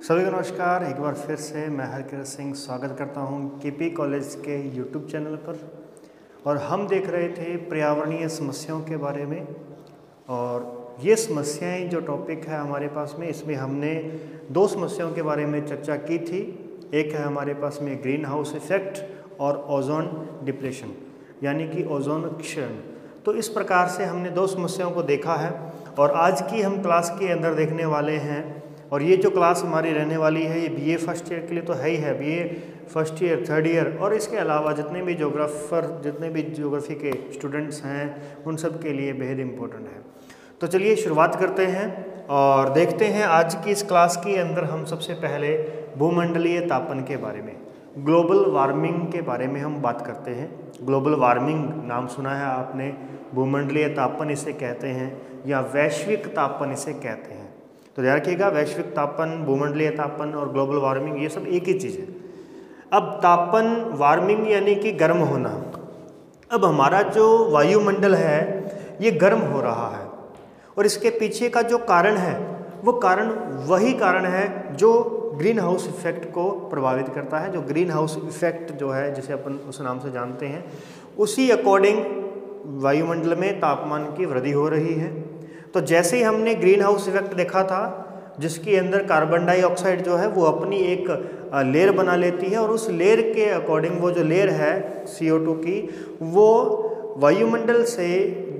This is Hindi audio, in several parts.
सभी को नमस्कार। एक बार फिर से मैं हरकिरत सिंह स्वागत करता हूं केपी कॉलेज के यूट्यूब चैनल पर। और हम देख रहे थे पर्यावरणीय समस्याओं के बारे में। और ये समस्याएं जो टॉपिक है हमारे पास में, इसमें हमने दो समस्याओं के बारे में चर्चा की थी। एक है हमारे पास में ग्रीन हाउस इफेक्ट और ओजोन डिप्लेशन यानी कि ओजोन क्षरण। तो इस प्रकार से हमने दो समस्याओं को देखा है और आज की हम क्लास के अंदर देखने वाले हैं। और ये जो क्लास हमारी रहने वाली है ये बीए फर्स्ट ईयर के लिए तो है ही है, BA first year, third year और इसके अलावा जितने भी ज्योग्राफी के स्टूडेंट्स हैं उन सब के लिए बेहद इम्पोर्टेंट है। तो चलिए शुरुआत करते हैं और देखते हैं आज की इस क्लास के अंदर हम सबसे पहले भूमंडलीय तापन के बारे में, ग्लोबल वार्मिंग के बारे में हम बात करते हैं। ग्लोबल वार्मिंग नाम सुना है आपने, भूमंडलीय तापन इसे कहते हैं या वैश्विक तापन इसे कहते हैं। तो ध्यान रखिएगा, वैश्विक तापन, भूमंडलीय तापन और ग्लोबल वार्मिंग ये सब एक ही चीज़ है। अब तापन, वार्मिंग यानी कि गर्म होना। अब हमारा जो वायुमंडल है ये गर्म हो रहा है और इसके पीछे का जो कारण है वो कारण वही कारण है जो ग्रीन हाउस इफेक्ट को प्रभावित करता है। जो ग्रीन हाउस इफेक्ट जो है जिसे अपन उस नाम से जानते हैं, उसी अकॉर्डिंग वायुमंडल में तापमान की वृद्धि हो रही है। तो जैसे ही हमने ग्रीन हाउस इफेक्ट देखा था जिसके अंदर कार्बन डाइऑक्साइड जो है वो अपनी एक लेयर बना लेती है और उस लेयर के अकॉर्डिंग वो जो लेयर है CO2 की, वो वायुमंडल से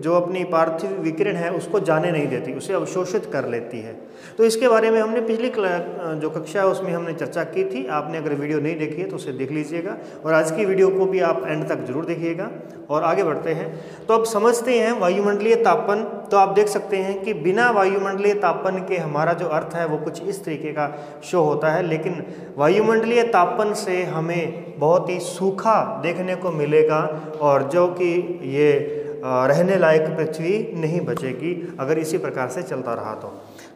जो अपनी पार्थिव विकिरण है उसको जाने नहीं देती, उसे अवशोषित कर लेती है। तो इसके बारे में हमने पिछली जो कक्षा है उसमें हमने चर्चा की थी। आपने अगर वीडियो नहीं देखी है तो उसे देख लीजिएगा और आज की वीडियो को भी आप एंड तक जरूर देखिएगा। और आगे बढ़ते हैं तो अब समझते हैं वायुमंडलीय तापन। तो आप देख सकते हैं कि बिना वायुमंडलीय तापन के हमारा जो अर्थ है वो कुछ इस तरीके का शो होता है, लेकिन वायुमंडलीय तापन से हमें बहुत ही सूखा देखने को मिलेगा और जो कि ये रहने लायक पृथ्वी नहीं बचेगी अगर इसी प्रकार से चलता रहा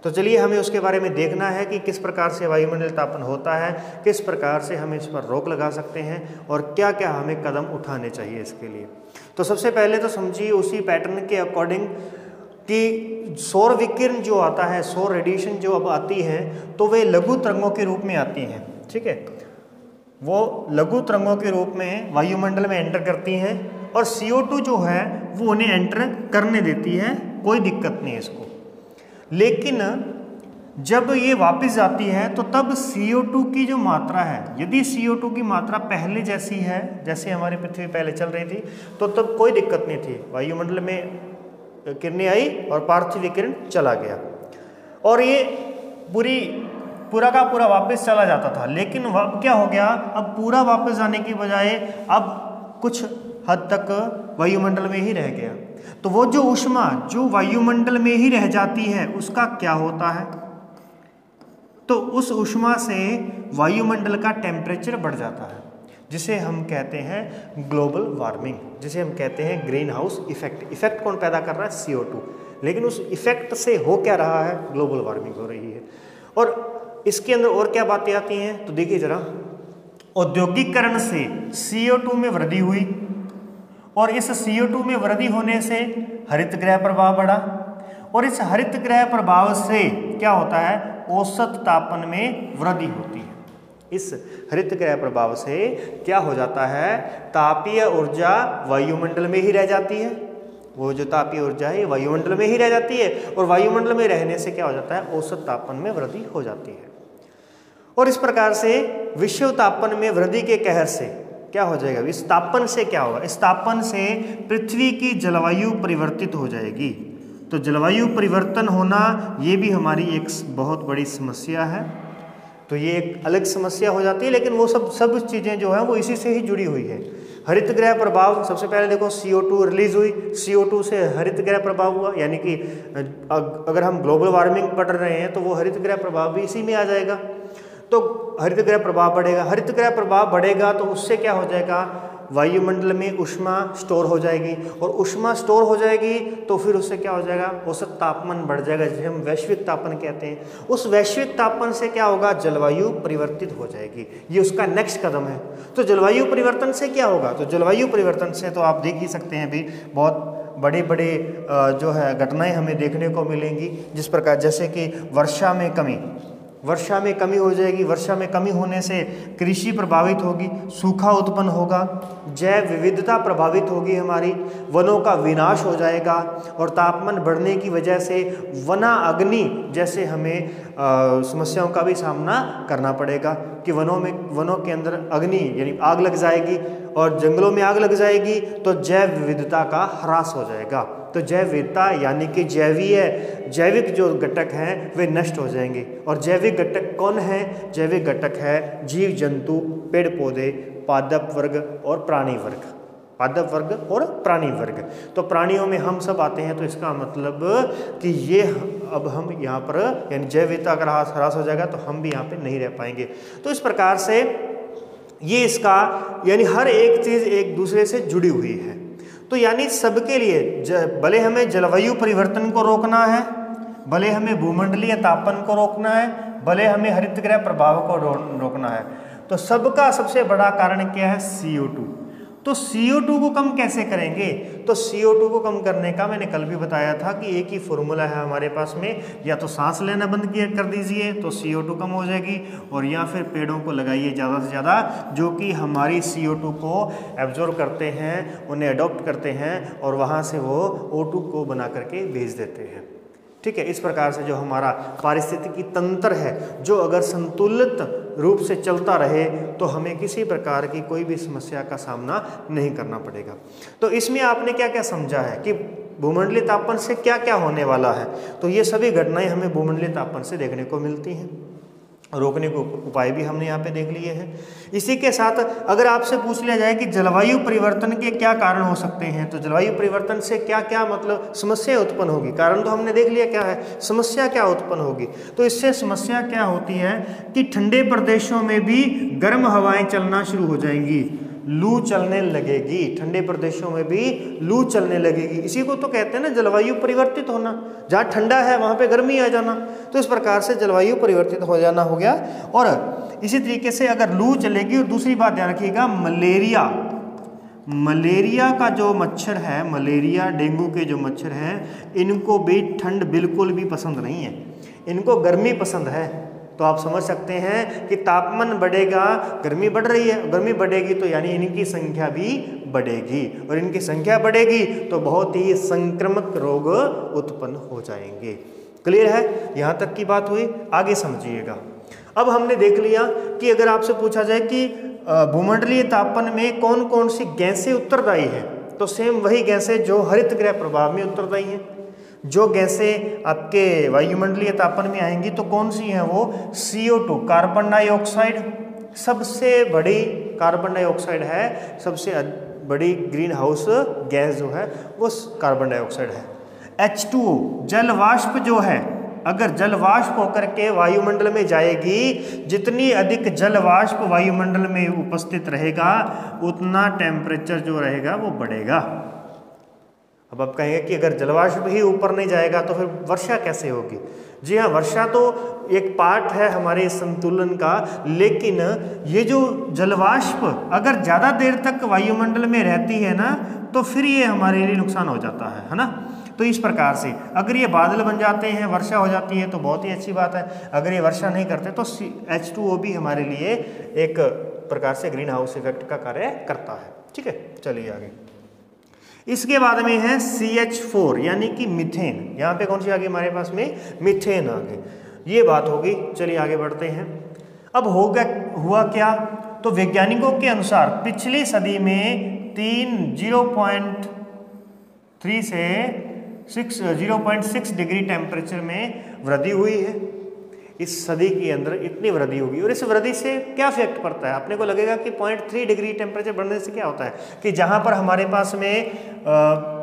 तो चलिए हमें उसके बारे में देखना है कि किस प्रकार से वायुमंडलीय तापन होता है, किस प्रकार से हम इस पर रोक लगा सकते हैं और क्या क्या हमें कदम उठाने चाहिए इसके लिए। तो सबसे पहले तो समझिए उसी पैटर्न के अकॉर्डिंग कि सौर विकिरण जो आता है, सौर रेडिएशन जो अब आती है तो वे लघु तरंगों के रूप में आती हैं। ठीक है, वो लघु तरंगों के रूप में वायुमंडल में एंटर करती हैं और CO2 जो है वो उन्हें एंटर करने देती है, कोई दिक्कत नहीं है इसको। लेकिन जब ये वापस जाती है तो तब CO2 की जो मात्रा है, यदि CO2 की मात्रा पहले जैसी है जैसे हमारी पृथ्वी पहले चल रही थी तो तब कोई दिक्कत नहीं थी, वायुमंडल में किरणें आई और पार्थिव विकिरण चला गया और ये पूरा का पूरा वापस चला जाता था। लेकिन अब क्या हो गया, अब पूरा वापस जाने की बजाय अब कुछ हद तक वायुमंडल में ही रह गया। तो वो जो ऊष्मा जो वायुमंडल में ही रह जाती है उसका क्या होता है, तो उस ऊष्मा से वायुमंडल का टेम्परेचर बढ़ जाता है जिसे हम कहते हैं ग्लोबल वार्मिंग, जिसे हम कहते हैं ग्रीन हाउस इफेक्ट। इफेक्ट कौन पैदा कर रहा है? CO2। लेकिन उस इफेक्ट से हो क्या रहा है? ग्लोबल वार्मिंग हो रही है। और इसके अंदर और क्या बातें आती हैं तो देखिए जरा, औद्योगिकरण से CO2 में वृद्धि हुई और इस CO2 में वृद्धि होने से हरित गृह प्रभाव बढ़ा और इस हरित गृह प्रभाव से क्या होता है, औसत तापन में वृद्धि होती है। इस हरित गृह प्रभाव से क्या हो जाता है, तापीय ऊर्जा वायुमंडल में ही रह जाती है। वो जो तापीय ऊर्जा है वायुमंडल में ही रह जाती है और वायुमंडल में रहने से क्या हो जाता है, औसत तापन में वृद्धि हो जाती है। और इस प्रकार से विश्व तापन में वृद्धि के कहर से क्या हो जाएगा, इस तापन से क्या होगा, इस तापन से पृथ्वी की जलवायु परिवर्तित हो जाएगी। तो जलवायु परिवर्तन होना ये भी हमारी एक बहुत बड़ी समस्या है। तो ये एक अलग समस्या हो जाती है, लेकिन वो सब चीज़ें जो हैं वो इसी से ही जुड़ी हुई है। हरित गृह प्रभाव, सबसे पहले देखो CO2 रिलीज हुई, CO2 से हरित गृह प्रभाव हुआ, यानी कि अगर हम ग्लोबल वार्मिंग पढ़ रहे हैं तो वो हरित गृह प्रभाव भी इसी में आ जाएगा। तो हरित गृह प्रभाव बढ़ेगा, हरित गृह प्रभाव बढ़ेगा तो उससे क्या हो जाएगा, वायुमंडल में ऊष्मा स्टोर हो जाएगी और ऊष्मा स्टोर हो जाएगी तो फिर उससे क्या हो जाएगा, औसत तापमान बढ़ जाएगा जिसे हम वैश्विक तापन कहते हैं। उस वैश्विक तापन से क्या होगा, जलवायु परिवर्तित हो जाएगी, ये उसका नेक्स्ट कदम है। तो जलवायु परिवर्तन से क्या होगा, तो जलवायु परिवर्तन से तो आप देख ही सकते हैं भी बहुत बड़े बड़े जो है घटनाएं हमें देखने को मिलेंगी, जिस प्रकार जैसे कि वर्षा में कमी, वर्षा में कमी हो जाएगी, वर्षा में कमी होने से कृषि प्रभावित होगी, सूखा उत्पन्न होगा, जैव विविधता प्रभावित होगी, हमारी वनों का विनाश हो जाएगा और तापमान बढ़ने की वजह से वना अग्नि जैसे हमें समस्याओं का भी सामना करना पड़ेगा कि वनों के अंदर अग्नि यानी आग लग जाएगी और जंगलों में आग लग जाएगी तो जैव विविधता का ह्रास हो जाएगा। तो जैव विविधता यानी कि जैविक जो घटक हैं वे नष्ट हो जाएंगे। और जैविक घटक कौन है? जैविक घटक है जीव जंतु, पेड़ पौधे, पादप वर्ग और प्राणी वर्ग। पादप वर्ग और प्राणी वर्ग, तो प्राणियों में हम सब आते हैं। तो इसका मतलब कि ये अब हम यहाँ पर यानी जैव विविधता का ह्रास हो जाएगा तो हम भी यहाँ पे नहीं रह पाएंगे। तो इस प्रकार से ये इसका यानी हर एक चीज़ एक दूसरे से जुड़ी हुई है। तो यानी सबके लिए भले हमें जलवायु परिवर्तन को रोकना है, भले हमें भूमंडलीय तापन को रोकना है, भले हमें हरितगृह प्रभाव को रोकना है, तो सबका सबसे बड़ा कारण क्या है? CO2। तो CO2 को कम कैसे करेंगे? तो CO2 को कम करने का मैंने कल भी बताया था कि एक ही फॉर्मूला है हमारे पास में, या तो सांस लेना बंद कर दीजिए तो CO2 कम हो जाएगी, और या फिर पेड़ों को लगाइए ज़्यादा से ज़्यादा जो कि हमारी CO2 को एब्जॉर्ब करते हैं, उन्हें अडॉप्ट करते हैं और वहाँ से वो O2 को बना करके भेज देते हैं। ठीक है, इस प्रकार से जो हमारा पारिस्थितिकी तंत्र है जो अगर संतुलित रूप से चलता रहे तो हमें किसी प्रकार की कोई भी समस्या का सामना नहीं करना पड़ेगा। तो इसमें आपने क्या क्या समझा है कि भूमंडलीय तापन से क्या क्या होने वाला है? तो ये सभी घटनाएं हमें भूमंडलीय तापन से देखने को मिलती हैं। रोकने को उपाय भी हमने यहाँ पे देख लिए हैं। इसी के साथ अगर आपसे पूछ लिया जाए कि जलवायु परिवर्तन के क्या कारण हो सकते हैं, तो जलवायु परिवर्तन से क्या क्या मतलब समस्या उत्पन्न होगी। कारण तो हमने देख लिया क्या है, समस्या क्या उत्पन्न होगी। तो इससे समस्या क्या होती है कि ठंडे प्रदेशों में भी गर्म हवाएं चलना शुरू हो जाएंगी, लू चलने लगेगी। ठंडे प्रदेशों में भी लू चलने लगेगी। इसी को तो कहते हैं ना जलवायु परिवर्तित होना, जहाँ ठंडा है वहाँ पे गर्मी आ जाना। तो इस प्रकार से जलवायु परिवर्तित हो जाना हो गया। और इसी तरीके से अगर लू चलेगी, और दूसरी बात ध्यान रखिएगा, मलेरिया का जो मच्छर है, मलेरिया डेंगू के जो मच्छर हैं, इनको भी ठंड बिल्कुल भी पसंद नहीं है, इनको गर्मी पसंद है। तो आप समझ सकते हैं कि तापमान बढ़ेगा, गर्मी बढ़ रही है, गर्मी बढ़ेगी तो यानी इनकी संख्या भी बढ़ेगी, और इनकी संख्या बढ़ेगी तो बहुत ही संक्रामक रोग उत्पन्न हो जाएंगे। क्लियर है? यहाँ तक की बात हुई, आगे समझिएगा। अब हमने देख लिया कि अगर आपसे पूछा जाए कि भूमंडलीय तापन में कौन कौन सी गैसें उत्तरदायी हैं, तो सेम वही गैसें जो हरितगृह प्रभाव में उत्तरदायी हैं। जो गैसें आपके वायुमंडलीय तापन में आएंगी तो कौन सी हैं वो? CO2 कार्बन डाइऑक्साइड, सबसे बड़ी कार्बन डाइऑक्साइड है, सबसे बड़ी ग्रीन हाउस गैस जो है वो कार्बन डाइऑक्साइड है। H2O जल वाष्प जो है, अगर जल वाष्प होकर के वायुमंडल में जाएगी, जितनी अधिक जल वाष्प वायुमंडल में उपस्थित रहेगा उतना टेम्परेचर जो रहेगा वो बढ़ेगा। अब आप कहेंगे कि अगर जलवाष्प ही ऊपर नहीं जाएगा तो फिर वर्षा कैसे होगी? जी हाँ, वर्षा तो एक पार्ट है हमारे संतुलन का, लेकिन ये जो जलवाष्प अगर ज़्यादा देर तक वायुमंडल में रहती है ना, तो फिर ये हमारे लिए नुकसान हो जाता है ना। तो इस प्रकार से अगर ये बादल बन जाते हैं, वर्षा हो जाती है तो बहुत ही अच्छी बात है। अगर ये वर्षा नहीं करते तो H2O भी हमारे लिए एक प्रकार से ग्रीन हाउस इफेक्ट का कार्य करता है। ठीक है, चलिए आगे। इसके बाद में है CH4 यानी कि मीथेन। यहाँ पे कौन सी आ गई हमारे पास में? मीथेन आ गई। ये बात होगी। चलिए आगे बढ़ते हैं। अब हुआ क्या? तो वैज्ञानिकों के अनुसार पिछली सदी में 0.3 से 0.6 डिग्री टेम्परेचर में वृद्धि हुई है। इस सदी के अंदर इतनी वृद्धि होगी, और इस वृद्धि से क्या इफेक्ट पड़ता है? अपने को लगेगा कि 0.3 डिग्री टेम्परेचर बढ़ने से क्या होता है कि जहाँ पर हमारे पास में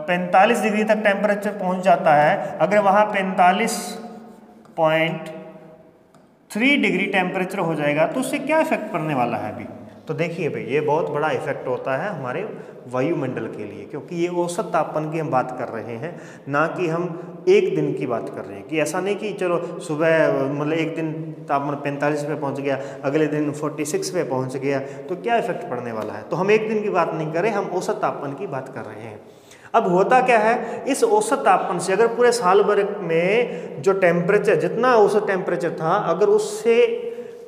45 डिग्री तक टेम्परेचर पहुँच जाता है, अगर वहाँ 45.3 डिग्री टेम्परेचर हो जाएगा तो उससे क्या इफेक्ट पड़ने वाला है अभी? तो देखिए भाई, ये बहुत बड़ा इफेक्ट होता है हमारे वायुमंडल के लिए, क्योंकि ये औसत तापमान की हम बात कर रहे हैं, ना कि हम एक दिन की बात कर रहे हैं। कि ऐसा नहीं कि चलो सुबह मतलब एक दिन तापमान 45 पे पहुंच गया, अगले दिन 46 पे पहुंच गया, तो क्या इफेक्ट पड़ने वाला है। तो हम एक दिन की बात नहीं कर रहे, हम औसत तापमान की बात कर रहे हैं। अब होता क्या है, इस औसत तापमान से अगर पूरे साल भर में जो टेम्परेचर, जितना औसत टेम्परेचर था, अगर उससे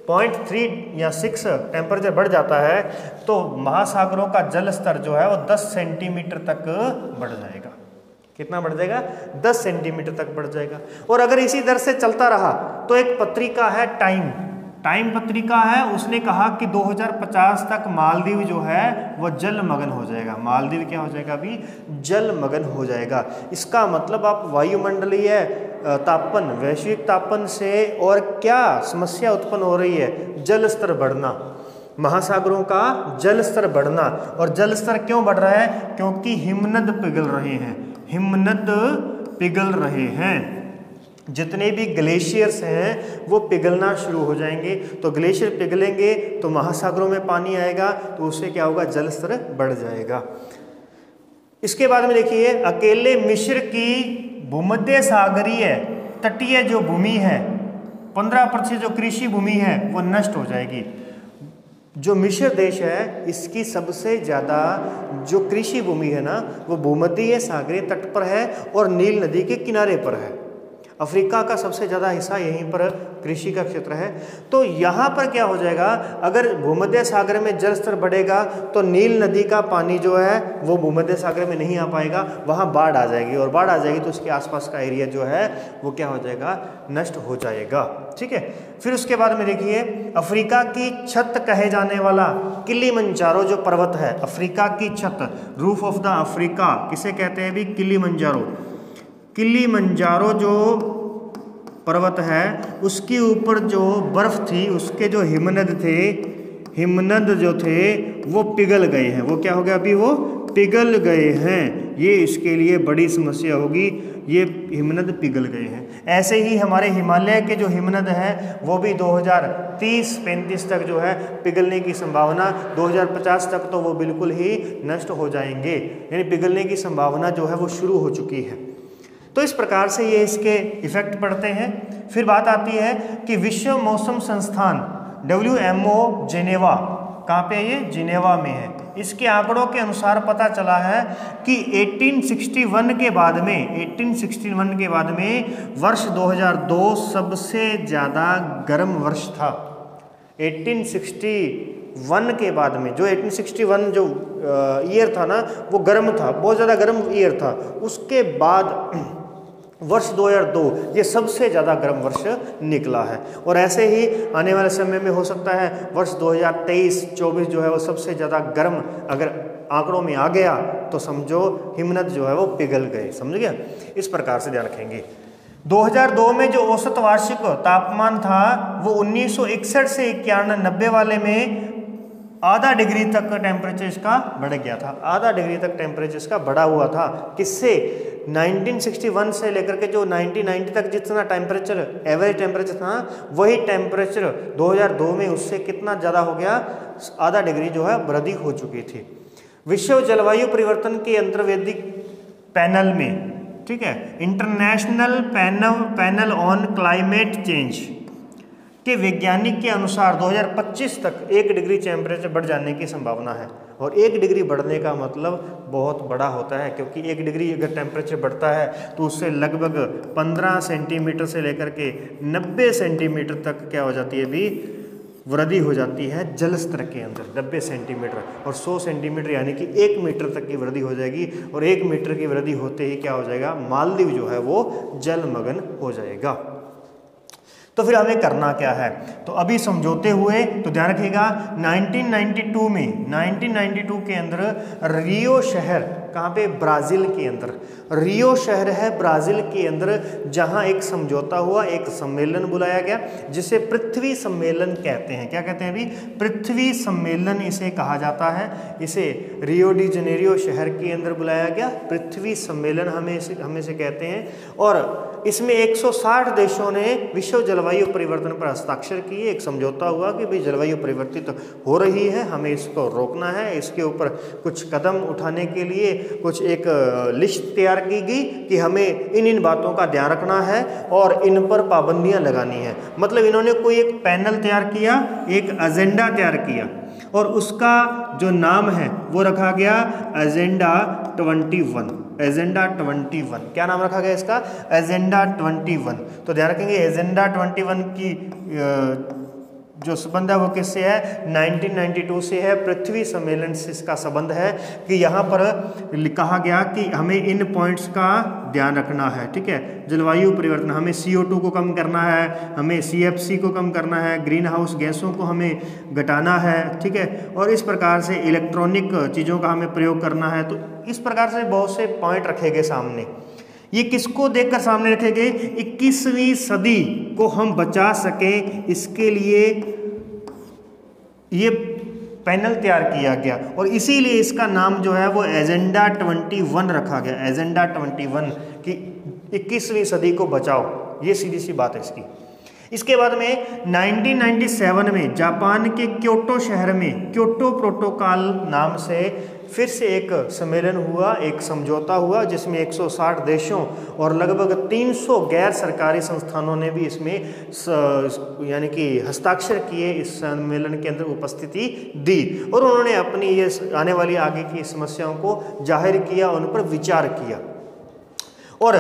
0.3 या 6 टेम्परेचर बढ़ जाता है तो महासागरों का जल स्तर जो है वो 10 सेंटीमीटर तक बढ़ जाएगा। कितना बढ़ जाएगा? 10 सेंटीमीटर तक बढ़ जाएगा। और अगर इसी दर से चलता रहा तो एक पत्रिका है टाइम पत्रिका है, उसने कहा कि 2050 तक मालदीव जो है वो जलमग्न हो जाएगा। मालदीव क्या हो जाएगा? अभी जलमग्न हो जाएगा। इसका मतलब आप वायुमंडलीय तापन, वैश्विक तापन से और क्या समस्या उत्पन्न हो रही है? जल स्तर बढ़ना, महासागरों का जल स्तर बढ़ना। और जल स्तर क्यों बढ़ रहा है? क्योंकि हिमनद पिघल रहे हैं, हिमनद पिघल रहे हैं। जितने भी ग्लेशियर्स हैं वो पिघलना शुरू हो जाएंगे। तो ग्लेशियर पिघलेंगे तो महासागरों में पानी आएगा, तो उससे क्या होगा? जल स्तर बढ़ जाएगा। इसके बाद में देखिए, अकेले मिस्र की भूमध्य सागरीय तटीय जो भूमि है, 15% जो कृषि भूमि है वो नष्ट हो जाएगी। जो मिस्र देश है इसकी सबसे ज़्यादा जो कृषि भूमि है ना, वो भूमध्य सागरीय तट पर है और नील नदी के किनारे पर है। अफ्रीका का सबसे ज़्यादा हिस्सा यहीं पर कृषि का क्षेत्र है। तो यहाँ पर क्या हो जाएगा? अगर भूमध्य सागर में जल स्तर बढ़ेगा तो नील नदी का पानी जो है वो भूमध्य सागर में नहीं आ पाएगा, वहाँ बाढ़ आ जाएगी। और बाढ़ आ जाएगी तो उसके आसपास का एरिया जो है वो क्या हो जाएगा? नष्ट हो जाएगा। ठीक है। फिर उसके बाद में देखिए, अफ्रीका की छत कहे जाने वाला किलिमंजारो जो पर्वत है, अफ्रीका की छत, रूफ ऑफ द अफ्रीका किसे कहते हैं? भी किलिमंजारो। किलिमंजारो जो पर्वत है उसके ऊपर जो बर्फ थी, उसके जो हिमनद थे, हिमनद जो थे वो पिघल गए हैं। वो क्या हो गया? अभी वो पिघल गए हैं। ये इसके लिए बड़ी समस्या होगी, ये हिमनद पिघल गए हैं। ऐसे ही हमारे हिमालय के जो हिमनद हैं वो भी 2030-35 तक जो है पिघलने की संभावना, 2050 तक तो वो बिल्कुल ही नष्ट हो जाएंगे, यानी पिघलने की संभावना जो है वो शुरू हो चुकी है। तो इस प्रकार से ये इसके इफेक्ट पड़ते हैं। फिर बात आती है कि विश्व मौसम संस्थान WMO जिनेवा, कहाँ पे है? ये जिनेवा में है। इसके आंकड़ों के अनुसार पता चला है कि 1861 के बाद में वर्ष 2002 सबसे ज़्यादा गर्म वर्ष था। 1861 के बाद में, जो 1861 जो ईयर था ना वो गर्म था, बहुत ज़्यादा गर्म ईयर था। उसके बाद वर्ष 2002 ये सबसे ज़्यादा गर्म वर्ष निकला है। और ऐसे ही आने वाले समय में हो सकता है वर्ष 2023-24 जो है वो सबसे ज़्यादा गर्म अगर आंकड़ों में आ गया तो समझो हिमनद जो है वो पिघल गए। समझ गया? इस प्रकार से ध्यान रखेंगे। 2002 में जो औसत वार्षिक तापमान था वो 1961 से 91 वाले में आधा डिग्री तक टेम्परेचर इसका बढ़ गया था। आधा डिग्री तक टेम्परेचर इसका बढ़ा हुआ था। किससे? 1961 से लेकर के जो 1990 तक जितना टेम्परेचर, एवरेज टेम्परेचर था, वही टेम्परेचर 2002 में उससे कितना ज़्यादा हो गया? आधा डिग्री जो है वृद्धि हो चुकी थी। विश्व जलवायु परिवर्तन के अंतर्वैदिक पैनल में, ठीक है, international panel on climate change के वैज्ञानिक के अनुसार 2025 तक 1 डिग्री टेम्परेचर बढ़ जाने की संभावना है। और 1 डिग्री बढ़ने का मतलब बहुत बड़ा होता है, क्योंकि 1 डिग्री अगर टेम्परेचर बढ़ता है तो उससे लगभग 15 सेंटीमीटर से लेकर के 90 सेंटीमीटर तक क्या हो जाती है? भी वृद्धि हो जाती है जल स्तर के अंदर, 90 सेंटीमीटर। और 100 सेंटीमीटर यानी कि 1 मीटर तक की वृद्धि हो जाएगी। और 1 मीटर की वृद्धि होते ही क्या हो जाएगा? मालदीव जो है वो जलमग्न हो जाएगा। तो फिर हमें करना क्या है? तो अभी समझौते हुए तो ध्यान रखिएगा, 1992 के अंदर रियो शहर, कहाँ पे? ब्राज़ील के अंदर। रियो शहर है ब्राज़ील के अंदर, जहाँ एक समझौता हुआ, एक सम्मेलन बुलाया गया जिसे पृथ्वी सम्मेलन कहते हैं। क्या कहते हैं? अभी पृथ्वी सम्मेलन इसे कहा जाता है। इसे रियो डी जनेरियो शहर के अंदर बुलाया गया, पृथ्वी सम्मेलन हमें इसे कहते हैं। और इसमें 160 देशों ने विश्व जलवायु परिवर्तन पर हस्ताक्षर किए। एक समझौता हुआ कि भाई जलवायु परिवर्तित हो रही है, हमें इसको रोकना है। इसके ऊपर कुछ कदम उठाने के लिए कुछ एक लिस्ट तैयार की गई कि हमें इन बातों का ध्यान रखना है और इन पर पाबंदियां लगानी है। मतलब इन्होंने कोई एक पैनल तैयार किया, एक एजेंडा तैयार किया, और उसका जो नाम है वो रखा गया एजेंडा 21। एजेंडा 21। क्या नाम रखा गया इसका? एजेंडा 21। तो ध्यान रखेंगे एजेंडा 21 की जो संबंध है वो किससे है? 1992 से है। पृथ्वी सम्मेलन से इसका संबंध है कि यहाँ पर कहा गया कि हमें इन पॉइंट्स का ध्यान रखना है, ठीक है। जलवायु परिवर्तन, हमें CO2 को कम करना है, हमें CFC को कम करना है, ग्रीन हाउस गैसों को हमें घटाना है, ठीक है। और इस प्रकार से इलेक्ट्रॉनिक चीज़ों का हमें प्रयोग करना है। तो इस प्रकार से बहुत से पॉइंट रखे गए सामने। ये किसको देखकर सामने रखे गए? 21वीं सदी को हम बचा सकें, इसके लिए ये पैनल तैयार किया गया और इसीलिए इसका नाम जो है वो एजेंडा 21 रखा गया। एजेंडा 21 कि 21वीं सदी को बचाओ, ये सीधी सी बात है इसकी। इसके बाद में 1997 में जापान के क्योटो शहर में क्योटो प्रोटोकॉल नाम से फिर से एक सम्मेलन हुआ, एक समझौता हुआ, जिसमें 160 देशों और लगभग 300 गैर सरकारी संस्थानों ने भी इसमें यानी कि हस्ताक्षर किए, इस सम्मेलन के अंदर उपस्थिति दी और उन्होंने अपनी ये आने वाली आगे की समस्याओं को जाहिर किया, उन पर विचार किया। और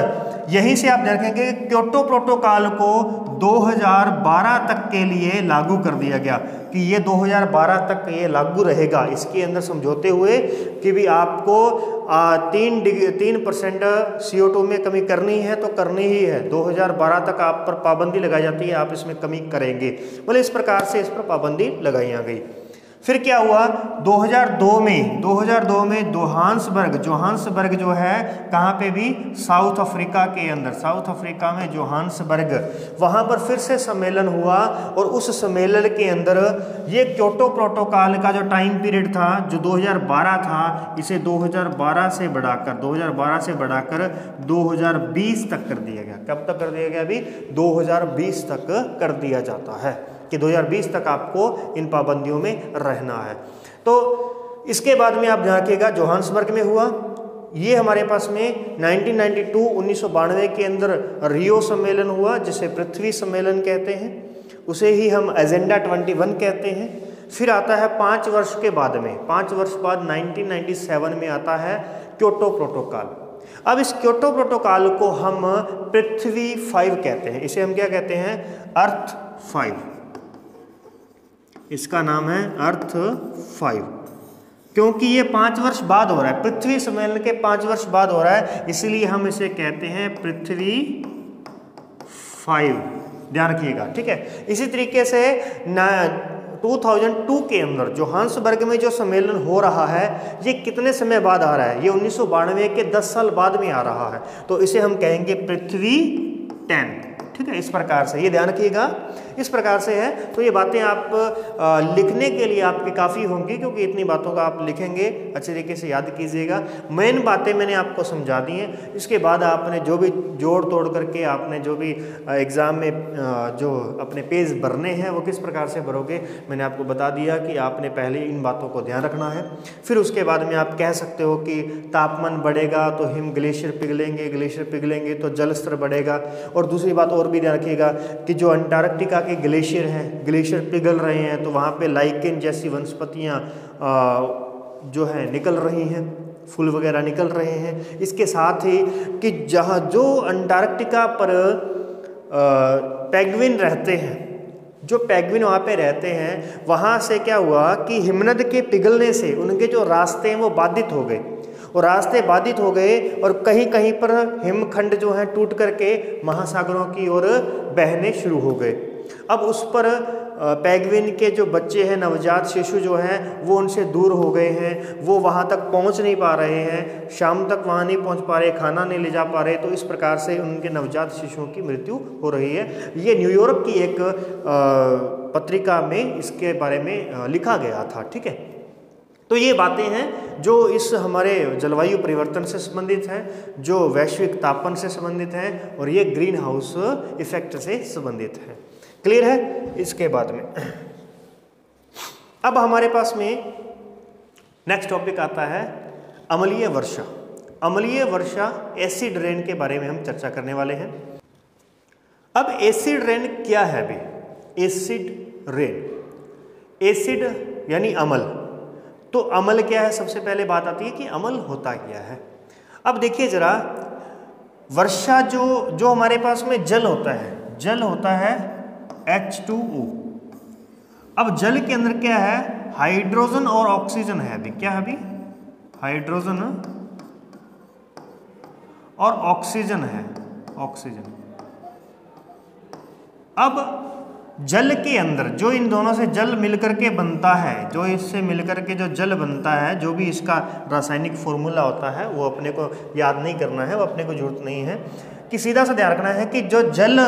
यहीं से आप देखेंगे क्योटो प्रोटोकॉल को 2012 तक के लिए लागू कर दिया गया कि ये 2012 तक ये लागू रहेगा। इसके अंदर समझौते हुए कि भी आपको 3% CO2 में कमी करनी है तो करनी ही है। 2012 तक आप पर पाबंदी लगाई जाती है, आप इसमें कमी करेंगे, बोले इस प्रकार से इस पर पाबंदी लगाई गई। फिर क्या हुआ? 2002 में जोहान्सबर्ग जो है कहाँ पे भी? साउथ अफ्रीका के अंदर, साउथ अफ्रीका में जोहान्सबर्ग, वहाँ पर फिर से सम्मेलन हुआ और उस सम्मेलन के अंदर ये क्योटो प्रोटोकॉल का जो टाइम पीरियड था जो 2012 था, इसे 2012 से बढ़ाकर 2020 तक कर दिया गया। कब तक कर दिया गया? अभी 2020 तक कर दिया जाता है कि 2020 तक आपको इन पाबंदियों में रहना है। तो इसके बाद में आप ध्यान रखिएगा जोहान्सबर्ग में हुआ ये हमारे पास में 1992 के अंदर रियो सम्मेलन हुआ, जिसे पृथ्वी सम्मेलन कहते हैं, उसे ही हम एजेंडा 21 कहते हैं। फिर आता है 5 वर्ष के बाद में, 5 वर्ष बाद 1997 में आता है क्योटो प्रोटोकॉल। अब इस क्योटो प्रोटोकॉल को हम पृथ्वी 5 कहते हैं, इसे हम क्या कहते हैं? अर्थ 5। इसका नाम है अर्थ 5, क्योंकि ये 5 वर्ष बाद हो रहा है, पृथ्वी सम्मेलन के 5 वर्ष बाद हो रहा है, इसलिए हम इसे कहते हैं पृथ्वी 5। ध्यान रखिएगा, ठीक है। इसी तरीके से 2002 के अंदर जोहान्सबर्ग में जो सम्मेलन हो रहा है ये कितने समय बाद आ रहा है? ये 1992 के 10 साल बाद में आ रहा है, तो इसे हम कहेंगे पृथ्वी 10, ठीक है। इस प्रकार से ये ध्यान रखिएगा, इस प्रकार से है। तो ये बातें आप लिखने के लिए आपकी काफ़ी होंगी, क्योंकि इतनी बातों का आप लिखेंगे, अच्छे तरीके से याद कीजिएगा। मेन बातें मैंने आपको समझा दी हैं, इसके बाद आपने जो भी जोड़ तोड़ करके आपने जो भी एग्ज़ाम में जो अपने पेज भरने हैं वो किस प्रकार से भरोगे, मैंने आपको बता दिया कि आपने पहले इन बातों को ध्यान रखना है। फिर उसके बाद में आप कह सकते हो कि तापमान बढ़ेगा तो हिम ग्लेशियर पिघलेंगे, ग्लेशियर पिघलेंगे तो जल स्तर बढ़ेगा। और दूसरी बात और भी ध्यान रखिएगा कि जो अंटार्कटिका के ग्लेशियर हैं, ग्लेशियर पिघल रहे हैं, तो वहाँ पे लाइकेन जैसी वनस्पतियाँ जो है निकल रही हैं, फूल वगैरह निकल रहे हैं। इसके साथ ही कि जहाँ जो अंटार्कटिका पर पेंगुइन रहते हैं, जो पेंगुइन वहाँ पे रहते हैं, वहाँ से क्या हुआ कि हिमनद के पिघलने से उनके जो रास्ते हैं वो बाधित हो गए, और रास्ते बाधित हो गए और कहीं कहीं पर हिमखंड जो है टूट करके महासागरों की ओर बहने शुरू हो गए। अब उस पर पेंगुइन के जो बच्चे हैं, नवजात शिशु जो हैं, वो उनसे दूर हो गए हैं, वो वहाँ तक पहुँच नहीं पा रहे हैं, शाम तक वहाँ नहीं पहुँच पा रहे, खाना नहीं ले जा पा रहे, तो इस प्रकार से उनके नवजात शिशुओं की मृत्यु हो रही है। ये न्यूयॉर्क की एक पत्रिका में इसके बारे में लिखा गया था, ठीक है। तो ये बातें हैं जो इस हमारे जलवायु परिवर्तन से संबंधित हैं, जो वैश्विक तापमान से संबंधित हैं, और ये ग्रीन हाउस इफेक्ट से संबंधित है। क्लियर है? इसके बाद में अब हमारे पास में नेक्स्ट टॉपिक आता है अम्लीय वर्षा। अम्लीय वर्षा, एसिड रेन के बारे में हम चर्चा करने वाले हैं। अब एसिड रेन क्या है भाई? एसिड रेन, एसिड यानी अम्ल। तो अम्ल क्या है? सबसे पहले बात आती है कि अम्ल होता क्या है। अब देखिए जरा, वर्षा जो हमारे पास में जल होता है H2O। अब जल के अंदर क्या है, हाइड्रोजन और ऑक्सीजन है। अभी क्या है, अभी हाइड्रोजन और ऑक्सीजन है, ऑक्सीजन। अब जल के अंदर जो इन दोनों से जल मिलकर के बनता है, जो इससे मिलकर के जो जल बनता है, जो भी इसका रासायनिक फॉर्मूला होता है वो अपने को याद नहीं करना है, वो अपने को जरूरत नहीं है, कि सीधा सा ध्यान रखना है कि जो जल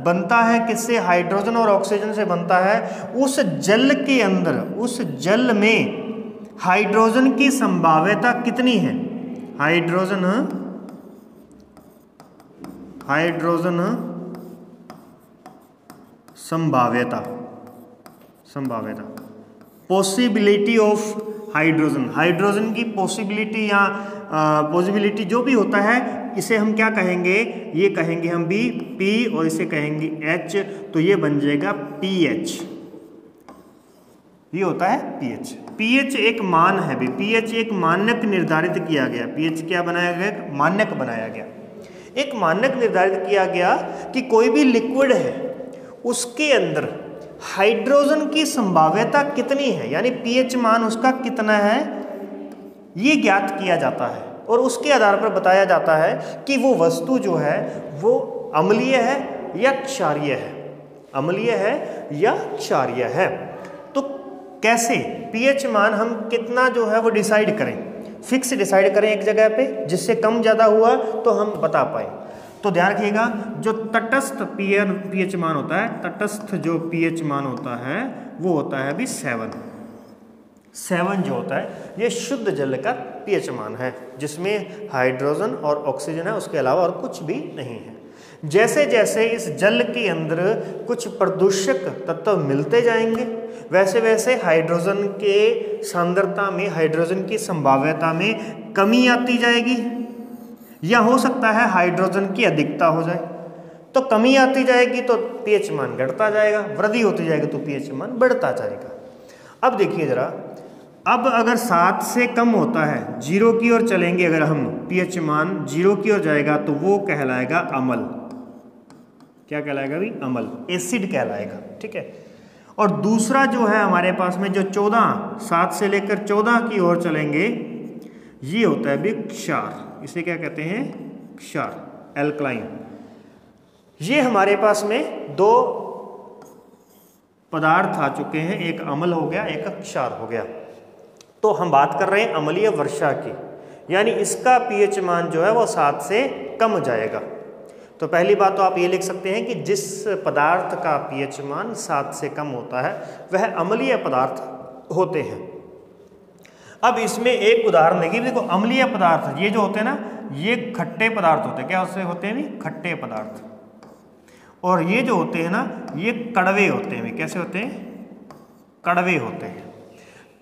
बनता है किससे, हाइड्रोजन और ऑक्सीजन से बनता है। उस जल के अंदर, उस जल में हाइड्रोजन की संभाव्यता कितनी है, हाइड्रोजन संभाव्यता, पॉसिबिलिटी ऑफ हाइड्रोजन की पॉसिबिलिटी या पॉसिबिलिटी जो भी होता है, इसे हम क्या कहेंगे, ये कहेंगे हम भी P और इसे कहेंगे H, तो ये बन जाएगा pH। ये होता है pH। pH एक मान है भी, pH एक मानक निर्धारित किया गया। pH क्या बनाया गया, मानक बनाया गया। एक मानक निर्धारित किया गया कि कोई भी लिक्विड है उसके अंदर हाइड्रोजन की संभाव्यता कितनी है, यानी pH मान उसका कितना है, ये ज्ञात किया जाता है और उसके आधार पर बताया जाता है कि वो वस्तु जो है वो अम्लीय है या क्षारीय है, अम्लीय है या क्षारीय है। तो कैसे pH मान हम कितना जो है वो डिसाइड करें, फिक्स डिसाइड करें एक जगह पे, जिससे कम ज़्यादा हुआ तो हम बता पाए। तो ध्यान रखिएगा, जो तटस्थ pH मान होता है, तटस्थ जो pH मान होता है वो होता है अभी 7 जो होता है, ये शुद्ध जल का pH मान है, जिसमें हाइड्रोजन और ऑक्सीजन है, उसके अलावा और कुछ भी नहीं है। जैसे जैसे इस जल के अंदर कुछ प्रदूषक तत्व मिलते जाएंगे, वैसे वैसे हाइड्रोजन के सांद्रता में, हाइड्रोजन की संभाव्यता में कमी आती जाएगी, या हो सकता है हाइड्रोजन की अधिकता हो जाए। तो कमी आती जाएगी तो pH मान घटता जाएगा, वृद्धि होती जाएगी तो pH मान बढ़ता जाएगा। अब देखिए जरा, अब अगर 7 से कम होता है, 0 की ओर चलेंगे, अगर हम pH मान 0 की ओर जाएगा तो वो कहलाएगा अम्ल। क्या कहलाएगा अभी, अम्ल, एसिड कहलाएगा, ठीक है। और दूसरा जो है हमारे पास में जो 7 से लेकर 14 की ओर चलेंगे, ये होता है अभी क्षार। इसे क्या कहते हैं, क्षार, एल्कलाइन। ये हमारे पास में दो पदार्थ आ चुके हैं, एक अम्ल हो गया, एक क्षार हो गया। तो हम बात कर रहे हैं अम्लीय वर्षा की, यानी इसका pH मान जो है वो 7 से कम जाएगा। तो पहली बात तो आप ये लिख सकते हैं कि जिस पदार्थ का pH मान 7 से कम होता है वह अम्लीय पदार्थ होते हैं। अब इसमें एक उदाहरण देखिए, देखो अम्लीय पदार्थ ये जो होते हैं ना, ये खट्टे पदार्थ होते हैं। क्या उससे होते हैं भी, खट्टे पदार्थ। और ये जो होते हैं ना, ये कड़वे होते हैं। कैसे होते हैं, कड़वे होते हैं।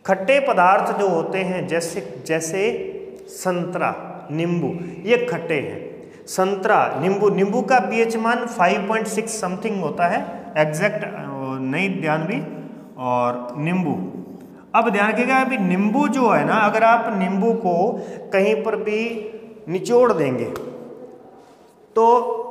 खट्टे पदार्थ जो होते हैं जैसे संतरा, नींबू, ये खट्टे हैं। संतरा, नींबू का pH मान 5.6 समथिंग होता है, एग्जैक्ट नहीं ध्यान भी। और नींबू, अब ध्यान रखिएगा, अभी नींबू जो है ना, अगर आप नींबू को कहीं पर भी निचोड़ देंगे, तो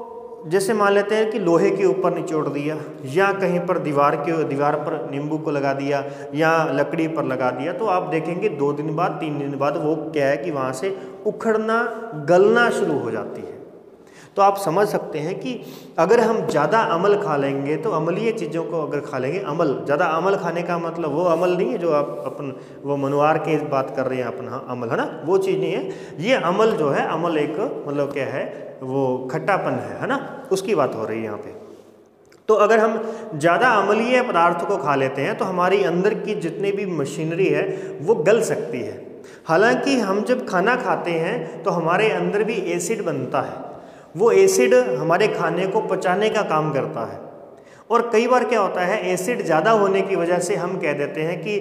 जैसे मान लेते हैं कि लोहे के ऊपर निचोड़ दिया, या कहीं पर दीवार पर नींबू को लगा दिया, या लकड़ी पर लगा दिया, तो आप देखेंगे 2 दिन बाद 3 दिन बाद वो क्या है कि वहाँ से उखड़ना, गलना शुरू हो जाती है। तो आप समझ सकते हैं कि अगर हम ज़्यादा अम्ल खा लेंगे, तो अम्लीय चीज़ों को अगर खा लेंगे, ज़्यादा अम्ल खाने का मतलब वो अम्ल नहीं है जो आप अपन वो मनुआर के बात कर रहे हैं अपन, हाँ अम्ल है ना, वो चीज़ नहीं है। ये अम्ल जो है, अम्ल एक मतलब क्या है, वो खट्टापन है ना, उसकी बात हो रही है यहाँ पे। तो अगर हम ज़्यादा अम्लीय पदार्थ को खा लेते हैं तो हमारी अंदर की जितनी भी मशीनरी है वो गल सकती है। हालांकि हम जब खाना खाते हैं तो हमारे अंदर भी एसिड बनता है, वो एसिड हमारे खाने को पचाने का काम करता है। और कई बार क्या होता है, एसिड ज़्यादा होने की वजह से हम कह देते हैं कि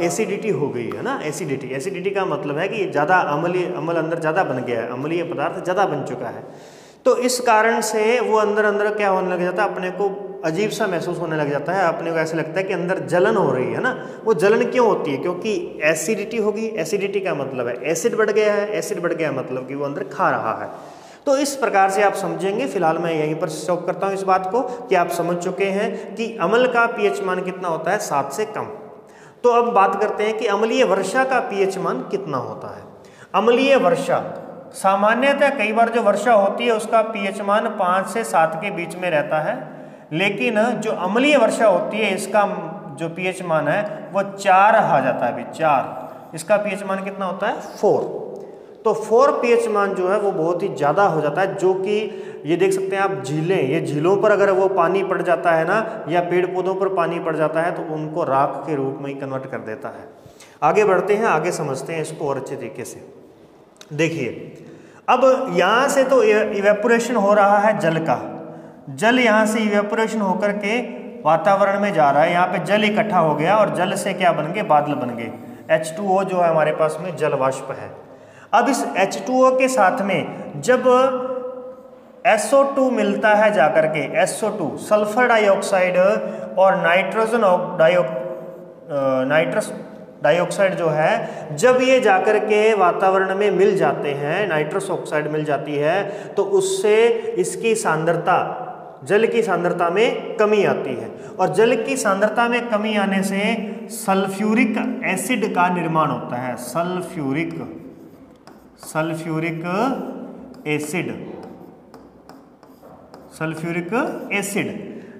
एसिडिटी हो गई है ना। एसिडिटी का मतलब है कि ज़्यादा अम्ल अंदर ज़्यादा बन गया है, अम्लीय पदार्थ ज़्यादा बन चुका है। तो इस कारण से वो अंदर क्या होने लग जाता है, अपने को अजीब सा महसूस होने लग जाता है, अपने को ऐसे लगता है कि अंदर जलन हो रही है ना। वो जलन क्यों होती है? क्योंकि एसिडिटी होगी। एसिडिटी का मतलब है एसिड बढ़ गया है, एसिड बढ़ गया मतलब कि वो अंदर खा रहा है। तो इस प्रकार से आप समझेंगे। फिलहाल मैं यहीं पर स्टॉप करता हूँ इस बात को कि आप समझ चुके हैं कि अम्ल का पीएच मान कितना होता है, 7 से कम। तो अब बात करते हैं कि अम्लीय वर्षा का पीएच मान कितना होता है। अम्लीय वर्षा सामान्यतः कई बार जो वर्षा होती है उसका पीएच मान 5 से 7 के बीच में रहता है, लेकिन जो अम्लीय वर्षा होती है इसका जो पीएच मान है वो 4 आ जाता है। अभी 4, इसका पीएच मान कितना होता है? 4। तो 4 पीएच मान जो है वो बहुत ही ज़्यादा हो जाता है, जो कि ये देख सकते हैं आप झीलें, ये झीलों पर अगर वो पानी पड़ जाता है ना, या पेड़ पौधों पर पानी पड़ जाता है तो उनको राख के रूप में ही कन्वर्ट कर देता है। आगे बढ़ते हैं, आगे समझते हैं इसको और अच्छे तरीके से। देखिए अब यहाँ से तो इवेपोरेशन हो रहा है जल का। जल यहाँ से इवेपोरेशन होकर के वातावरण में जा रहा है। यहाँ पे जल इकट्ठा हो गया और जल से क्या बन गए? बादल बन गए। H2O जो है हमारे पास में जल वाष्प है। अब इस H2O के साथ में जब SO2 मिलता है जाकर के, SO2 सल्फर डाइऑक्साइड और नाइट्रस डाइऑक्साइड जो है, जब ये जाकर के वातावरण में मिल जाते हैं, नाइट्रस ऑक्साइड मिल जाती है, तो उससे इसकी सांद्रता, जल की सांद्रता में कमी आती है। और जल की सांद्रता में कमी आने से सल्फ्यूरिक एसिड का निर्माण होता है। सल्फ्यूरिक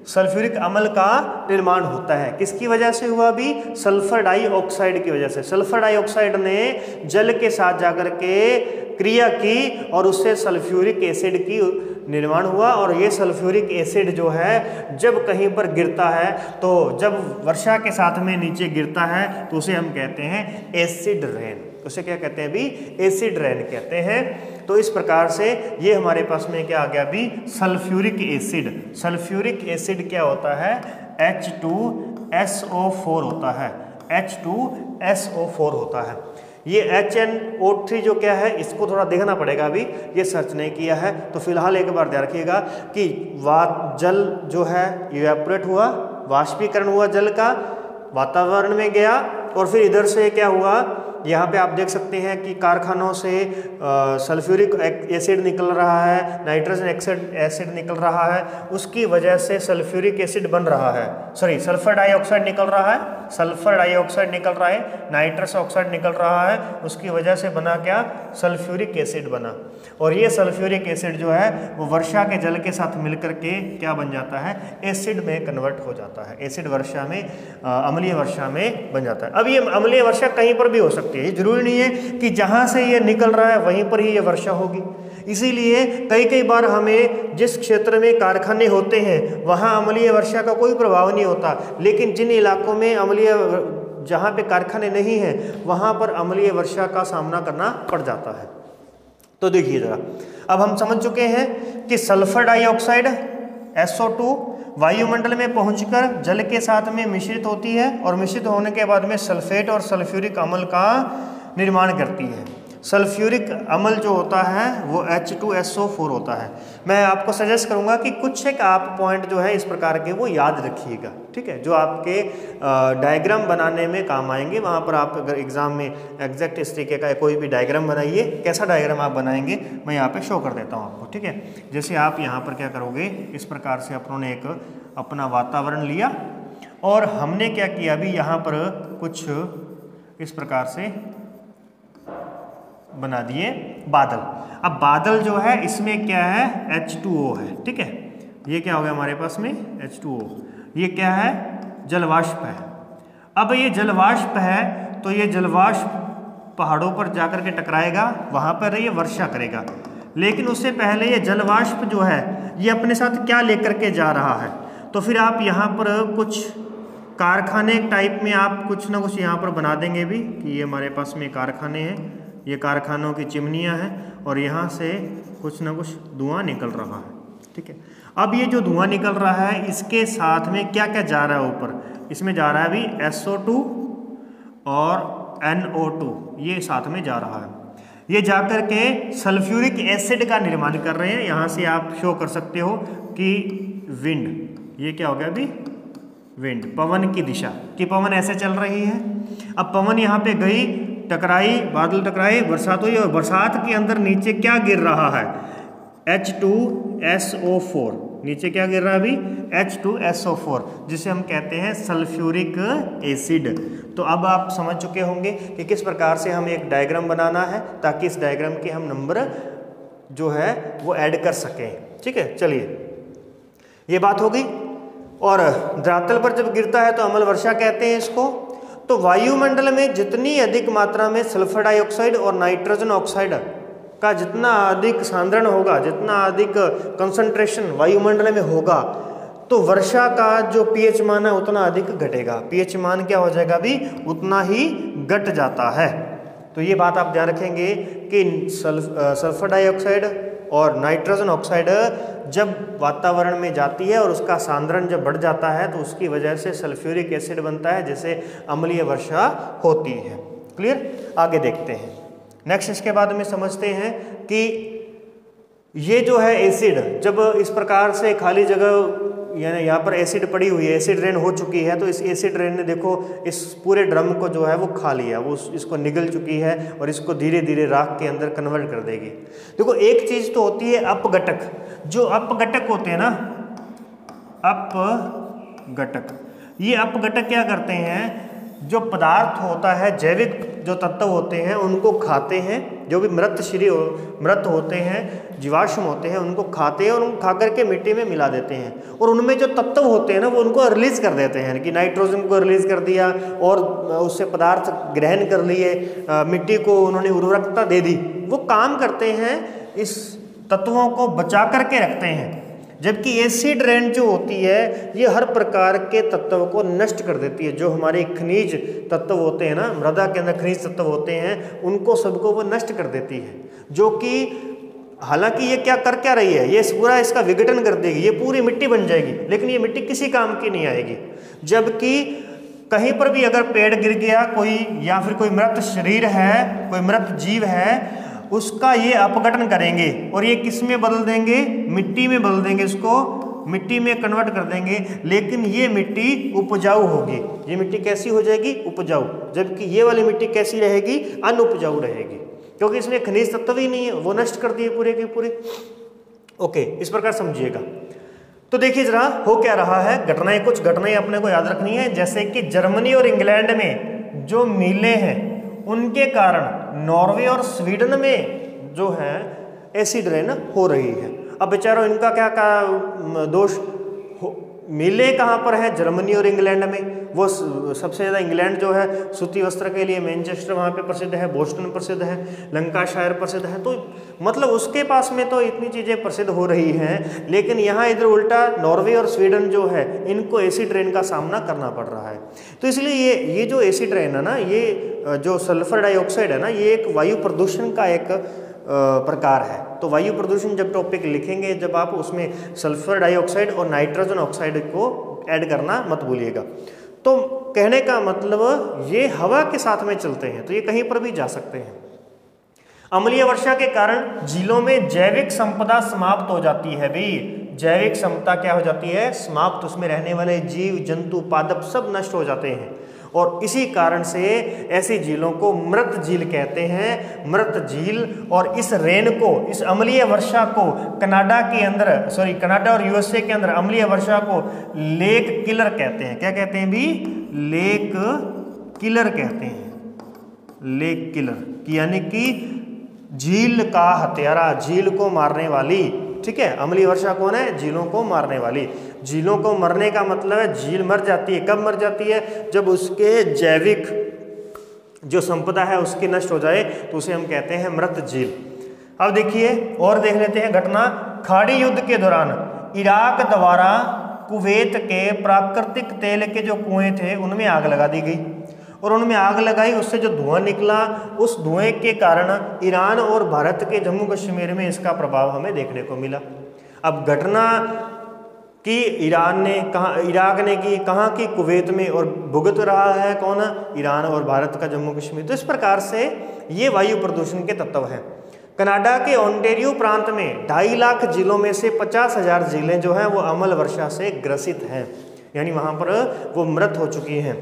सल्फ्यूरिक अम्ल का निर्माण होता है। किसकी वजह से हुआ? अभी सल्फर डाइऑक्साइड की वजह से। सल्फर डाइऑक्साइड ने जल के साथ जाकर के क्रिया की और उससे सल्फ्यूरिक एसिड की निर्माण हुआ। और ये सल्फ्यूरिक एसिड जो है जब कहीं पर गिरता है, तो जब वर्षा के साथ में नीचे गिरता है तो उसे हम कहते हैं एसिड रेन। उसे क्या कहते हैं? अभी एसिड रेन कहते हैं। तो इस प्रकार से ये हमारे पास में क्या आ गया? अभी सल्फ्यूरिक एसिड। सल्फ्यूरिक एसिड क्या होता है? H2SO4 होता है। H2SO4 होता है। ये HNO3 जो क्या है, इसको थोड़ा देखना पड़ेगा, अभी ये सर्च नहीं किया है। तो फिलहाल एक बार ध्यान रखिएगा कि जल जो है इवेपोरेट हुआ, वाष्पीकरण हुआ जल का, वातावरण में गया, और फिर इधर से क्या हुआ? यहाँ पे आप देख सकते हैं कि कारखानों से सल्फ्यूरिक एसिड निकल रहा है, नाइट्रोजन एसिड निकल रहा है, उसकी वजह से सल्फ्यूरिक एसिड बन रहा है। सॉरी, सल्फर डाइऑक्साइड निकल रहा है, सल्फर डाइऑक्साइड निकल रहा है, नाइट्रस ऑक्साइड निकल रहा है, उसकी वजह से बना क्या? सल्फ्यूरिक एसिड बना। और ये सल्फ्यूरिक एसिड जो है वो वर्षा के जल के साथ मिलकर के क्या बन जाता है? एसिड में कन्वर्ट हो जाता है। एसिड वर्षा में, अम्लीय वर्षा में बन जाता है। अब ये अम्लीय वर्षा कहीं पर भी हो सकती है, जरूरी नहीं है कि जहाँ से ये निकल रहा है वहीं पर ही ये वर्षा होगी। इसीलिए कई बार हमें जिस क्षेत्र में कारखाने होते हैं वहाँ अम्लीय वर्षा का कोई प्रभाव नहीं होता, लेकिन जिन इलाकों में जहाँ पे कारखाने नहीं हैं वहाँ पर अम्लीय वर्षा का सामना करना पड़ जाता है। तो देखिए जरा, अब हम समझ चुके हैं कि सल्फर डाइऑक्साइड SO2 वायुमंडल में पहुंचकर जल के साथ में मिश्रित होती है और मिश्रित होने के बाद में सल्फेट और सल्फ्यूरिक अम्ल का निर्माण करती है। सल्फ्यूरिक अम्ल जो होता है वो H2SO4 होता है। मैं आपको सजेस्ट करूंगा कि कुछ एक आप पॉइंट जो है इस प्रकार के वो याद रखिएगा, ठीक है, जो आपके डायग्राम बनाने में काम आएंगे। वहाँ पर आप अगर एग्जाम में एग्जैक्ट इस तरीके का कोई भी डायग्राम बनाइए, कैसा डायग्राम आप बनाएंगे मैं यहाँ पे शो कर देता हूँ आपको, ठीक है। जैसे आप यहाँ पर क्या करोगे, इस प्रकार से अपनों ने एक अपना वातावरण लिया और हमने क्या किया, अभी यहाँ पर कुछ इस प्रकार से बना दिए बादल। अब बादल जो है इसमें क्या है, H2O है, ठीक है। ये क्या हो गया हमारे पास में H2O, ये क्या है, जलवाष्प है। अब ये जलवाष्प है तो ये जलवाष्प पहाड़ों पर जाकर के टकराएगा, वहाँ पर ये वर्षा करेगा। लेकिन उससे पहले ये जलवाष्प जो है ये अपने साथ क्या लेकर के जा रहा है, तो फिर आप यहाँ पर कुछ कारखाने टाइप में आप कुछ ना कुछ यहाँ पर बना देंगे भी कि ये हमारे पास में कारखाने हैं, ये कारखानों की चिमनियाँ हैं और यहाँ से कुछ ना कुछ धुआं निकल रहा है, ठीक है। अब ये जो धुआं निकल रहा है इसके साथ में क्या क्या जा रहा है ऊपर, इसमें जा रहा है अभी SO2 और NO2, ये साथ में जा रहा है। ये जाकर के सल्फ्यूरिक एसिड का निर्माण कर रहे हैं। यहाँ से आप शो कर सकते हो कि विंड, ये क्या हो गया अभी, विंड, पवन की दिशा, कि पवन ऐसे चल रही है। अब पवन यहाँ पे गई, टकराई, बादल टकराए, बरसात हुई, और बरसात के अंदर नीचे क्या गिर रहा है, H2SO4, नीचे क्या गिर रहा है अभी, H2SO4, जिसे हम कहते हैं सल्फ्यूरिक एसिड। तो अब आप समझ चुके होंगे कि किस प्रकार से हमें एक डायग्राम बनाना है ताकि इस डायग्राम के हम नंबर जो है वो ऐड कर सकें। ठीक है, चलिए ये बात हो गई। और धरातल पर जब गिरता है तो अम्ल वर्षा कहते हैं इसको। तो वायुमंडल में जितनी अधिक मात्रा में सल्फर डाइऑक्साइड और नाइट्रोजन ऑक्साइड का जितना अधिक सांद्रण होगा, जितना अधिक कंसंट्रेशन वायुमंडल में होगा, तो वर्षा का जो पीएच मान है उतना अधिक घटेगा। पीएच मान क्या हो जाएगा अभी, उतना ही घट जाता है। तो ये बात आप ध्यान रखेंगे कि सल्फर डाइऑक्साइड और नाइट्रोजन ऑक्साइड जब वातावरण में जाती है और उसका सांद्रण जब बढ़ जाता है तो उसकी वजह से सल्फ्यूरिक एसिड बनता है, जिससे अम्लीय वर्षा होती है। क्लियर, आगे देखते हैं। नेक्स्ट इसके बाद में समझते हैं कि ये जो है एसिड, जब इस प्रकार से खाली जगह यानी यहाँ पर एसिड पड़ी हुई है, एसिड रेन हो चुकी है, तो इस एसिड रेन ने देखो इस पूरे ड्रम को जो है वो खा लिया, वो इसको निगल चुकी है और इसको धीरे धीरे राख के अंदर कन्वर्ट कर देगी। देखो एक चीज़ तो होती है अपघटक, जो अपघटक होते हैं ना, अपघटक, ये अपघटक क्या करते हैं, जो पदार्थ होता है, जैविक जो तत्व होते हैं उनको खाते हैं, जो भी मृत होते हैं, जीवाश्म होते हैं, उनको खाते हैं और उनको खा करके मिट्टी में मिला देते हैं। और उनमें जो तत्व होते हैं ना वो उनको रिलीज कर देते हैं, कि नाइट्रोजन को रिलीज कर दिया और उससे पदार्थ ग्रहण कर लिए, मिट्टी को उन्होंने उर्वरकता दे दी। वो काम करते हैं, इस तत्वों को बचा करके रखते हैं। जबकि एसिड रेन जो होती है ये हर प्रकार के तत्व को नष्ट कर देती है। जो हमारे खनिज तत्व होते हैं ना, मृदा के अंदर खनिज तत्व होते हैं, उनको सबको वो नष्ट कर देती है। जो कि हालांकि ये क्या कर क्या रही है, ये पूरा इसका विघटन कर देगी, ये पूरी मिट्टी बन जाएगी, लेकिन ये मिट्टी किसी काम की नहीं आएगी। जबकि कहीं पर भी अगर पेड़ गिर गया कोई, या फिर कोई मृत शरीर है, कोई मृत जीव है, उसका ये अपघटन करेंगे और ये किस में बदल देंगे, मिट्टी में बदल देंगे, इसको मिट्टी में कन्वर्ट कर देंगे। लेकिन ये मिट्टी उपजाऊ होगी, ये मिट्टी कैसी हो जाएगी, उपजाऊ। जबकि ये वाली मिट्टी कैसी रहेगी, अनउपजाऊ रहेगी, क्योंकि इसमें खनिज तत्व ही नहीं है, वो नष्ट कर दिए पूरे के पूरे। ओके, इस प्रकार समझिएगा। तो देखिए जरा हो क्या रहा है, घटनाएं, कुछ घटनाएं अपने को याद रखनी है। जैसे कि जर्मनी और इंग्लैंड में जो मिलें हैं उनके कारण नॉर्वे और स्वीडन में जो है एसिड रेन हो रही है। अब बेचारों इनका क्या दोष, मिले कहाँ पर है, जर्मनी और इंग्लैंड में। वो सबसे ज़्यादा इंग्लैंड जो है सूती वस्त्र के लिए मैनचेस्टर वहाँ पे प्रसिद्ध है, बोस्टन प्रसिद्ध है, लंकाशायर प्रसिद्ध है। तो मतलब उसके पास में तो इतनी चीज़ें प्रसिद्ध हो रही हैं, लेकिन यहाँ इधर उल्टा नॉर्वे और स्वीडन जो है इनको एसिड रेन का सामना करना पड़ रहा है। तो इसलिए ये जो एसिड रेन है ना, ये जो सल्फर डाइऑक्साइड है ना, ये एक वायु प्रदूषण का एक प्रकार है। तो वायु प्रदूषण जब टॉपिक लिखेंगे, जब आप उसमें सल्फर डाइऑक्साइड और नाइट्रोजन ऑक्साइड को ऐड करना मत भूलिएगा। तो कहने का मतलब ये हवा के साथ में चलते हैं, तो ये कहीं पर भी जा सकते हैं। अम्लीय वर्षा के कारण झीलों में जैविक संपदा समाप्त हो जाती है भी। जैविक क्षमता क्या हो जाती है, समाप्त। उसमें रहने वाले जीव जंतु पादप सब नष्ट हो जाते हैं और इसी कारण से ऐसी झीलों को मृत झील कहते हैं, मृत झील। और इस रेन को, इस अम्लीय वर्षा को कनाडा के अंदर, कनाडा और यूएसए के अंदर अम्लीय वर्षा को लेक किलर कहते हैं। क्या कहते हैं भी, लेक किलर कहते हैं, लेक किलर, यानी कि झील का हत्यारा, झील को मारने वाली। ठीक है, अम्लीय वर्षा कौन है, झीलों को मारने वाली। झीलों को मरने का मतलब है झील मर जाती है। कब मर जाती है, जब उसके जैविक जो संपदा है उसकी नष्ट हो जाए, तो उसे हम कहते हैं मृत झील। अब देखिए और देख लेते हैं घटना। खाड़ी युद्ध के दौरान इराक द्वारा कुवैत के प्राकृतिक तेल के जो कुएं थे उनमें आग लगा दी गई और उनमें आग लगाई, उससे जो धुआं निकला, उस धुएं के कारण ईरान और भारत के जम्मू कश्मीर में इसका प्रभाव हमें देखने को मिला। अब घटना कि ईरान ने कहा, इराक ने की कहाँ की, कुवैत में, और भुगत रहा है कौन, ईरान और भारत का जम्मू कश्मीर। तो इस प्रकार से ये वायु प्रदूषण के तत्व हैं। कनाडा के ओंटारियो प्रांत में 2.5 लाख जिलों में से 50,000 जिलें जो हैं वो अम्ल वर्षा से ग्रसित हैं, यानी वहाँ पर वो मृत हो चुकी हैं।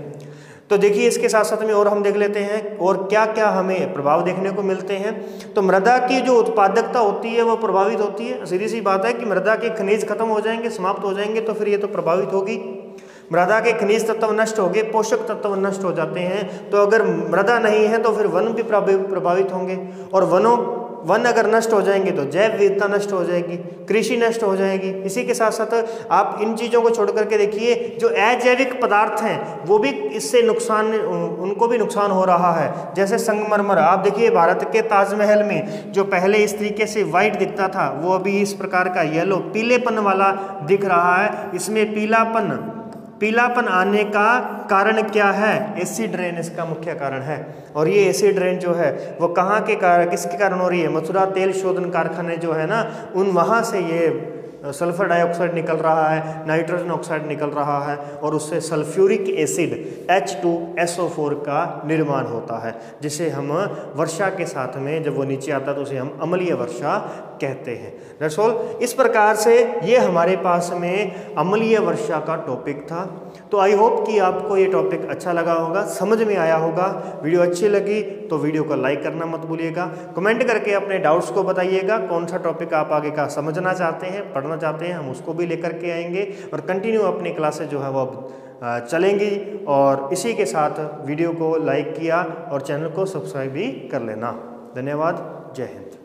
तो देखिए इसके साथ साथ में और हम देख लेते हैं और क्या क्या हमें प्रभाव देखने को मिलते हैं। तो मृदा की जो उत्पादकता होती है वो प्रभावित होती है। सीधी सी बात है कि मृदा के खनिज खत्म हो जाएंगे, समाप्त हो जाएंगे, तो फिर ये तो प्रभावित होगी। मृदा के खनिज तत्व नष्ट हो गए, पोषक तत्व नष्ट हो जाते हैं, तो अगर मृदा नहीं है तो फिर वन भी प्रभावित होंगे, और वन अगर नष्ट हो जाएंगे तो जैव विविधता नष्ट हो जाएगी, कृषि नष्ट हो जाएगी। इसी के साथ साथ आप इन चीज़ों को छोड़ करके देखिए, जो अजैविक पदार्थ हैं वो भी इससे नुकसान, उनको भी नुकसान हो रहा है। जैसे संगमरमर, आप देखिए भारत के ताजमहल में जो पहले इस तरीके से वाइट दिखता था वो अभी इस प्रकार का येलो पीलेपन वाला दिख रहा है। इसमें पीलापन आने का कारण क्या है? एसिड रेन इसका मुख्य कारण है। और ये एसिड रेन जो है वो कहाँ के कारण, किसके कारण हो रही है? मथुरा तेल शोधन कारखाने जो है ना, वहाँ से ये सल्फर डाइऑक्साइड निकल रहा है, नाइट्रोजन ऑक्साइड निकल रहा है, और उससे सल्फ्यूरिक एसिड H2SO4 का निर्माण होता है, जिसे हम वर्षा के साथ में जब वो नीचे आता है तो उसे हम अम्लीय वर्षा कहते हैं। That's all. इस प्रकार से ये हमारे पास में अम्लीय वर्षा का टॉपिक था। तो आई होप कि आपको ये टॉपिक अच्छा लगा होगा, समझ में आया होगा। वीडियो अच्छी लगी तो वीडियो को लाइक करना मत भूलिएगा। कमेंट करके अपने डाउट्स को बताइएगा, कौन सा टॉपिक आप आगे का समझना चाहते हैं, पढ़ना चाहते हैं, हम उसको भी लेकर के आएंगे और कंटिन्यू अपनी क्लासेस जो है वो अब चलेंगी। और इसी के साथ वीडियो को लाइक किया और चैनल को सब्सक्राइब भी कर लेना। धन्यवाद। जय हिंद।